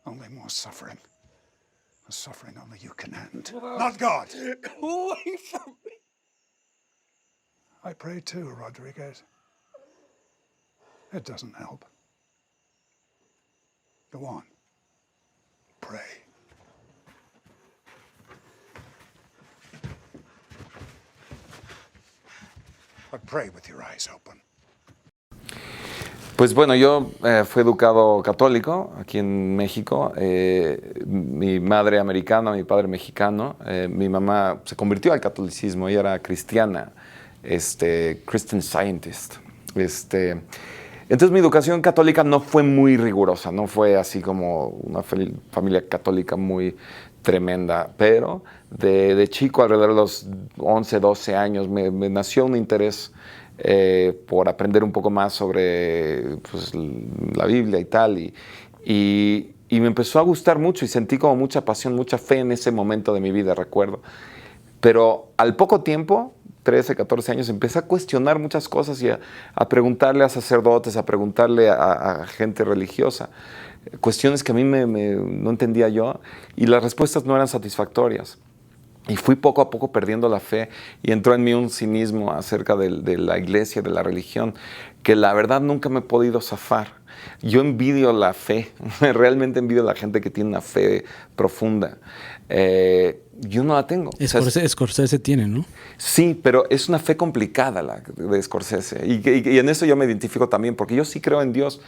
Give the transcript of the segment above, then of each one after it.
Only more suffering. A suffering only you can end. Not God. Away from me. I pray too, Rodriguez. It doesn't help. Go on. Pray. But pray with your eyes open. Pues bueno, yo fui educado católico aquí en México. Mi madre americana, mi padre mexicano. Mi mamá se convirtió al catolicismo, ella era cristiana, Christian Scientist. Entonces mi educación católica no fue muy rigurosa, no fue así como una familia católica muy tremenda, pero de chico, alrededor de los 11, 12 años, me nació un interés por aprender un poco más sobre pues, la Biblia y tal, y me empezó a gustar mucho y sentí como mucha pasión, mucha fe en ese momento de mi vida, recuerdo. Pero al poco tiempo, 13, 14 años, empecé a cuestionar muchas cosas y a preguntarle a sacerdotes, a preguntarle a gente religiosa, cuestiones que a mí no entendía yo, y las respuestas no eran satisfactorias. Y fui poco a poco perdiendo la fe y entró en mí un cinismo acerca de la iglesia, de la religión, que la verdad nunca me he podido zafar. Yo envidio la fe, realmente envidio a la gente que tiene una fe profunda. Yo no la tengo. Scorsese tiene, ¿no? Sí, pero es una fe complicada la de Scorsese. Y en eso yo me identifico también, porque yo sí creo en Dios,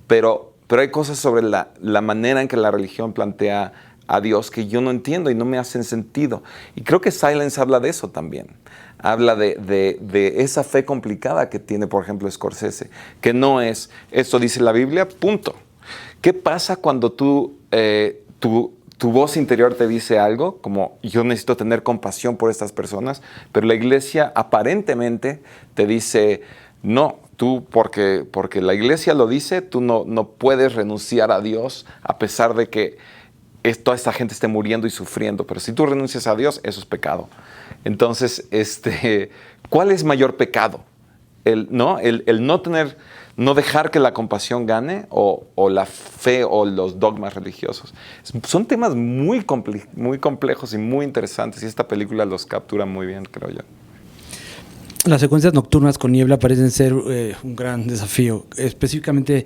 pero hay cosas sobre la manera en que la religión plantea a Dios que yo no entiendo y no me hacen sentido. Y creo que Silence habla de eso también. Habla de esa fe complicada que tiene, por ejemplo, Scorsese, que no es, esto dice la Biblia, punto. ¿Qué pasa cuando tu voz interior te dice algo, como yo necesito tener compasión por estas personas, pero la iglesia aparentemente te dice, no, tú porque la iglesia lo dice, tú no puedes renunciar a Dios a pesar de que toda esta gente esté muriendo y sufriendo, pero si tú renuncias a Dios, eso es pecado. Entonces, ¿cuál es mayor pecado? El no dejar que la compasión gane o la fe o los dogmas religiosos. Son temas muy complejos y muy interesantes y esta película los captura muy bien, creo yo. Las secuencias nocturnas con niebla parecen ser un gran desafío, específicamente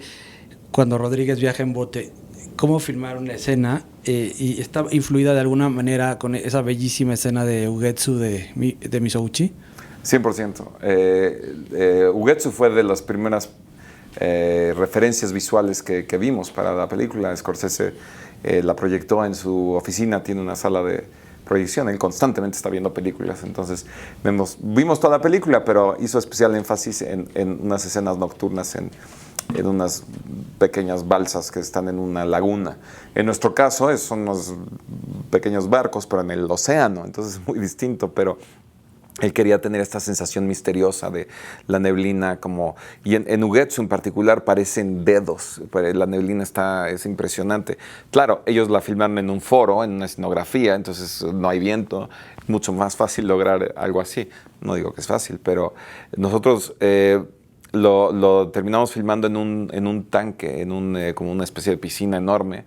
cuando Rodríguez viaja en bote. ¿Cómo filmar una escena? ¿Y está influida de alguna manera con esa bellísima escena de Ugetsu de Misouchi? 100%. Ugetsu fue de las primeras referencias visuales que vimos para la película. Scorsese la proyectó en su oficina, tiene una sala de proyección, él constantemente está viendo películas, entonces vimos toda la película, pero hizo especial énfasis en unas escenas nocturnas en unas pequeñas balsas que están en una laguna. En nuestro caso son unos pequeños barcos, pero en el océano, entonces es muy distinto, pero él quería tener esta sensación misteriosa de la neblina, y en Ugetsu en particular parecen dedos, la neblina es impresionante. Claro, ellos la filmaron en un foro, en una escenografía, entonces no hay viento, mucho más fácil lograr algo así. No digo que es fácil, pero nosotros lo terminamos filmando en un tanque, como una especie de piscina enorme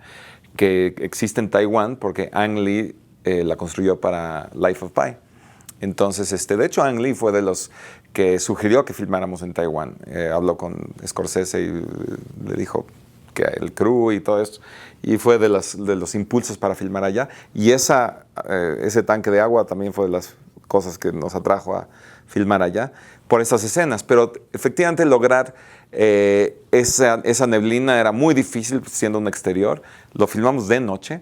que existe en Taiwán porque Ang Lee la construyó para Life of Pi. Entonces, de hecho, Ang Lee fue de los que sugirió que filmáramos en Taiwán. Habló con Scorsese y le dijo que el crew y todo esto. Y fue de los impulsos para filmar allá. Y ese tanque de agua también fue de las cosas que nos atrajo a filmar allá por esas escenas. Pero efectivamente lograr esa neblina era muy difícil siendo un exterior. Lo filmamos de noche.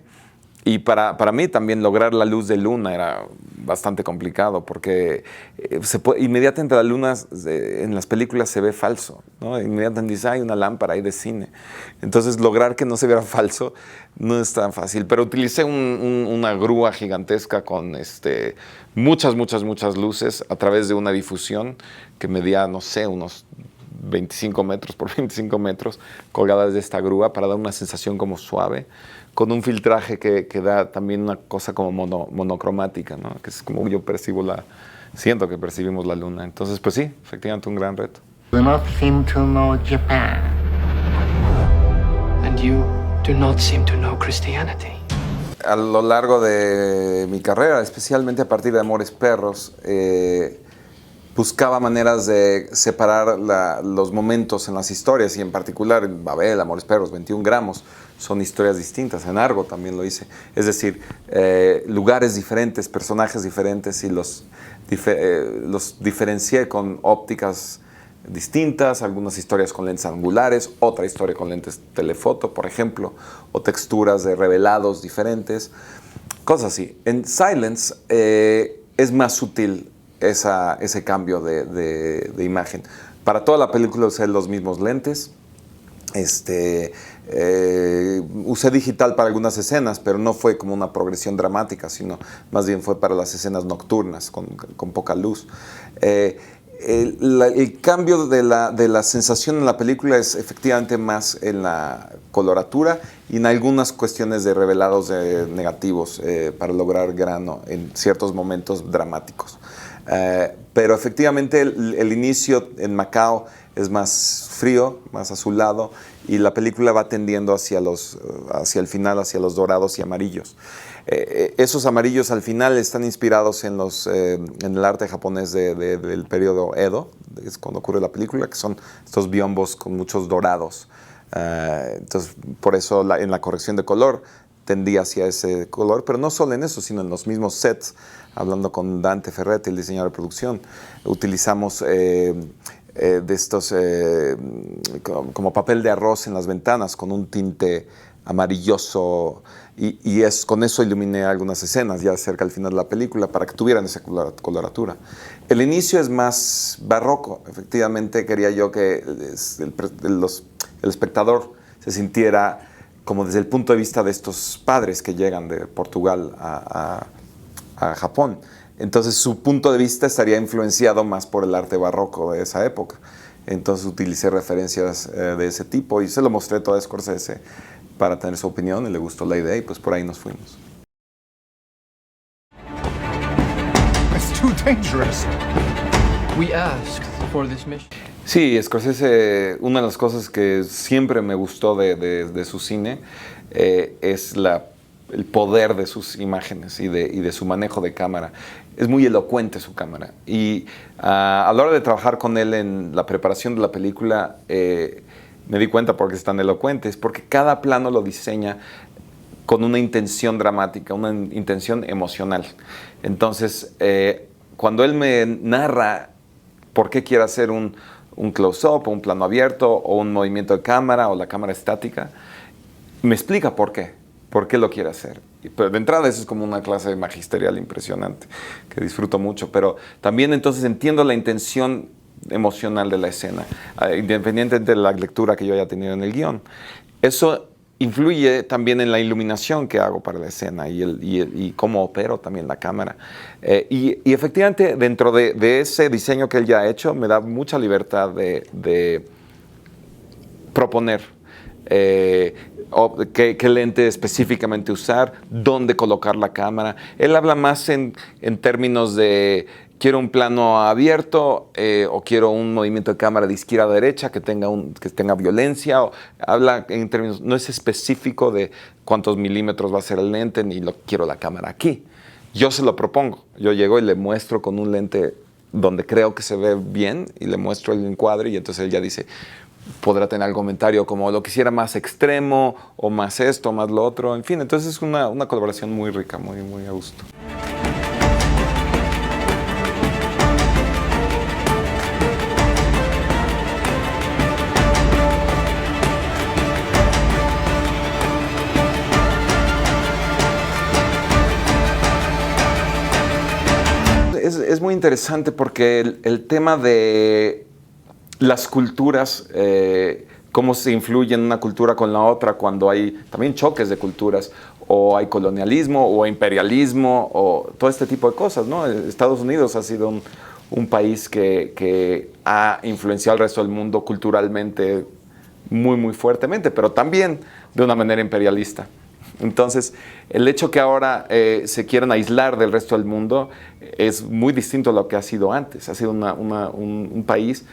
Y para mí también lograr la luz de luna era bastante complicado porque inmediatamente la luna en las películas se ve falso, ¿no? Inmediatamente dice, hay una lámpara ahí de cine. Entonces lograr que no se viera falso no es tan fácil. Pero utilicé una grúa gigantesca con muchas luces a través de una difusión que medía, no sé, unos 25 metros por 25 metros colgadas de esta grúa para dar una sensación como suave, con un filtraje que da también una cosa como monocromática, ¿no? Que es como yo siento que percibimos la luna. Entonces, pues sí, efectivamente un gran reto. Do not seem to know Japan. And you do not seem to know Christianity. A lo largo de mi carrera, especialmente a partir de Amores Perros, buscaba maneras de separar los momentos en las historias, y en particular en Babel, Amores Perros, 21 gramos, son historias distintas. En Argo también lo hice. Es decir, lugares diferentes, personajes diferentes, y los diferencié con ópticas distintas, algunas historias con lentes angulares, otra historia con lentes telefoto, por ejemplo, o texturas de revelados diferentes, cosas así. En Silence es más sutil ese cambio de imagen. Para toda la película usé los mismos lentes. Usé digital para algunas escenas, pero no fue como una progresión dramática, sino más bien fue para las escenas nocturnas con poca luz. El cambio de la sensación en la película es efectivamente más en la coloratura y en algunas cuestiones de revelados negativos para lograr grano en ciertos momentos dramáticos. Pero efectivamente el inicio en Macao es más frío, más azulado, y la película va tendiendo hacia el final, hacia los dorados y amarillos. Esos amarillos al final están inspirados en el arte japonés del periodo Edo, es cuando ocurre la película, que son estos biombos con muchos dorados. Entonces, por eso en la corrección de color tendía hacia ese color, pero no solo en eso, sino en los mismos sets. Hablando con Dante Ferretti, el diseñador de producción, utilizamos de estos como papel de arroz en las ventanas con un tinte amarilloso, y con eso iluminé algunas escenas ya cerca al final de la película para que tuvieran esa coloratura. El inicio es más barroco. Efectivamente quería yo que el espectador se sintiera como desde el punto de vista de estos padres que llegan de Portugal a Japón. Entonces su punto de vista estaría influenciado más por el arte barroco de esa época. Entonces utilicé referencias de ese tipo y se lo mostré todo a Scorsese para tener su opinión, y le gustó la idea, y pues por ahí nos fuimos. It's too dangerous. We asked for this mission. Sí, Scorsese, una de las cosas que siempre me gustó de su cine es el poder de sus imágenes y de su manejo de cámara. Es muy elocuente su cámara. Y a la hora de trabajar con él en la preparación de la película, me di cuenta por qué es tan elocuente. Es porque cada plano lo diseña con una intención dramática, una intención emocional. Entonces, cuando él me narra por qué quiere hacer un close-up, o un plano abierto, o un movimiento de cámara, o la cámara estática, me explica por qué lo quiere hacer. Pero de entrada eso es como una clase magisterial impresionante, que disfruto mucho, pero también entonces entiendo la intención emocional de la escena, independientemente de la lectura que yo haya tenido en el guión. Eso influye también en la iluminación que hago para la escena y cómo opero también la cámara. Y efectivamente, dentro de ese diseño que él ya ha hecho, me da mucha libertad de proponer qué lente específicamente usar, dónde colocar la cámara. Él habla más en términos de quiero un plano abierto o quiero un movimiento de cámara de izquierda a derecha que tenga violencia. Habla en términos, no es específico de cuántos milímetros va a ser el lente ni quiero la cámara aquí. Yo se lo propongo. Yo llego y le muestro con un lente donde creo que se ve bien y le muestro el encuadre, y entonces él ya dice, podrá tener algún comentario como lo quisiera más extremo o más esto, más lo otro. En fin, entonces es una colaboración muy rica, muy, muy a gusto. Es muy interesante porque el tema de las culturas, cómo se influyen una cultura con la otra cuando hay también choques de culturas, o hay colonialismo, o imperialismo, o todo este tipo de cosas, ¿no? Estados Unidos ha sido un país que ha influenciado al resto del mundo culturalmente muy, muy fuertemente, pero también de una manera imperialista. Entonces, el hecho que ahora se quieran aislar del resto del mundo es muy distinto a lo que ha sido antes. Ha sido un país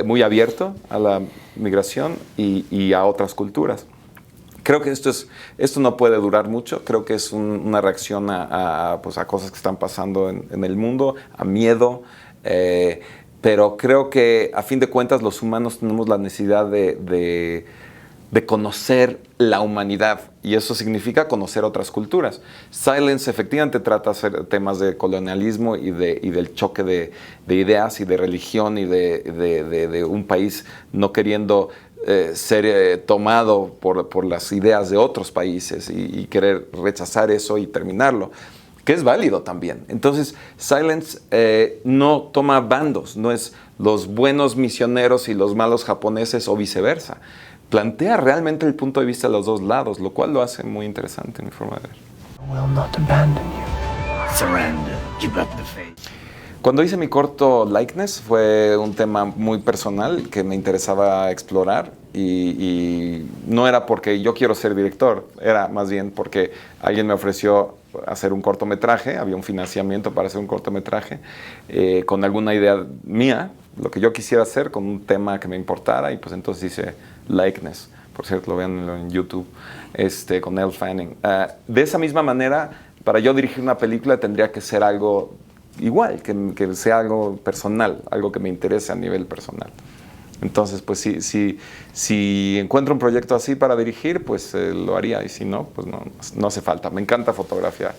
muy abierto a la migración y a otras culturas. Creo que esto no puede durar mucho. Creo que es una reacción pues a cosas que están pasando en el mundo, a miedo. Pero creo que a fin de cuentas los humanos tenemos la necesidad de conocer la humanidad, y eso significa conocer otras culturas. Silence efectivamente trata temas de colonialismo y del choque de ideas y de religión y de un país no queriendo ser tomado por las ideas de otros países y querer rechazar eso y terminarlo, que es válido también. Entonces, Silence no toma bandos, no es los buenos misioneros y los malos japoneses o viceversa. Plantea realmente el punto de vista de los dos lados, lo cual lo hace muy interesante en mi forma de ver. Will not abandon you. Surrender. Give up the faith. Cuando hice mi corto Likeness fue un tema muy personal que me interesaba explorar y no era porque yo quiero ser director, era más bien porque alguien me ofreció hacer un cortometraje, había un financiamiento para hacer un cortometraje con alguna idea mía, lo que yo quisiera hacer con un tema que me importara, y pues entonces hice Likeness. Por cierto, lo vean en YouTube, con Elle Fanning. De esa misma manera, para yo dirigir una película tendría que ser algo igual, que sea algo personal, algo que me interese a nivel personal. Entonces, pues si encuentro un proyecto así para dirigir, pues lo haría, y si no, pues no hace falta. Me encanta fotografiar.